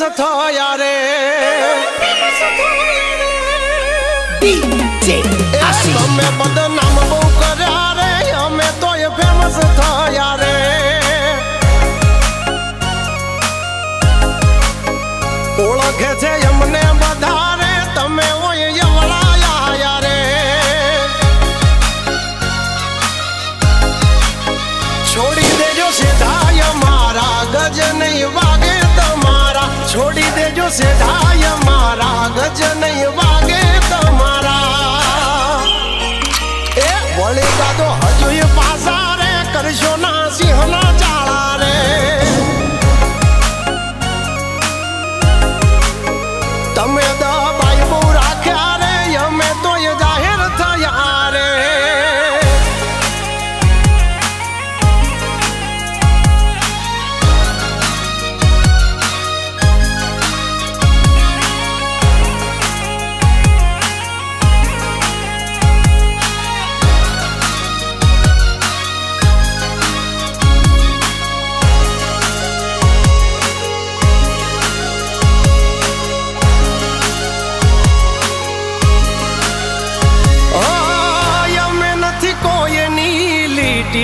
famous થયા રે તમે બદનામ બહુ કર્યા રે અમે તોય ફેમસ થયા રે ઓળખે છે અમને બધા રે તમે ઓય યવળાયા રે છોડી દેજો સીધાય મારા ગજ નહીં વાગે તમારા છોડી દેજો સીધાય મારા ગજ નહીં વાગે તમારા એ વળી દાદો હજુ પાસા રે કરશો ના સિંહના ચાળા રે તમે દબાઈ બહુ રાખ્યા રે અમે તો જાહેર થયા રે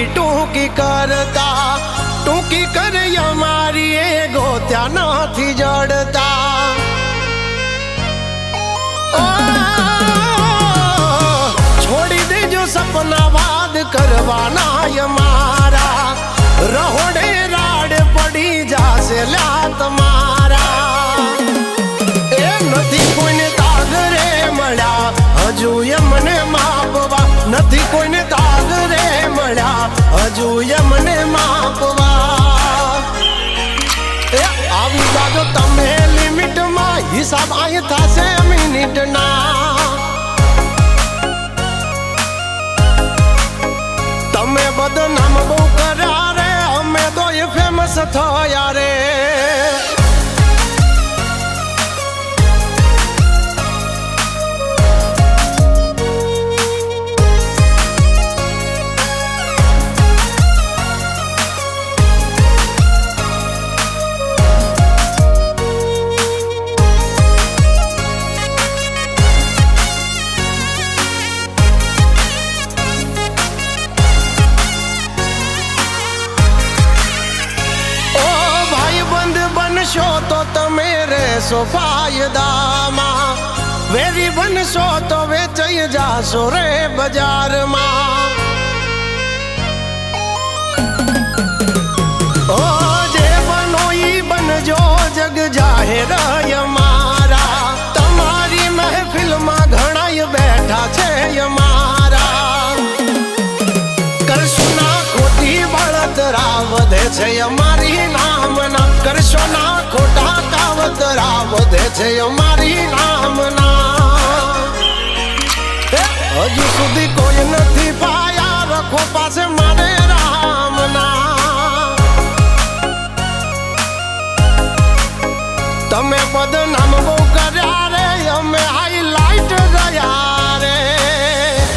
ટૂંકી કરતા ટૂંકી કરે અમારી એગો ત્યાં નથી જડતા છોડી દેજો સપના વાદ કરવાના અમારા રહોડે રાડ પડી જાશે લ્યા તમારા એ નથી કોઈને તાગ રે મળ્યા હજુ એમને માપવા નથી કોઈને તાગ રે મળ્યા હજુ એમને માપવા એ આવી જાજો તમે લિમિટમાં હિસાબ આય થશે મિનિટના તમે બદનામ બહુ કર્યા રે અમે તો એ ફેમસ થયા રે તો તમે રહેશો ફાયદામાં વેરી બનશો તો વેચાઈ જાશો રે બજારમાં ઓ જે બનો ઈ બનજો જગ જાહેર અમારા તમારી મહેફિલમાં ઘણાય બેઠા છે અમારા કરશો ના ખોટી બળતરા વધે છે અમારી નામના કરશો ના ખોટા કાવતરા વધે છે અમારી નામના હજુ સુધી કોઈ નથી પાયા રખો પાસે મારે રામના તમે બદનામ બહુ કર્યા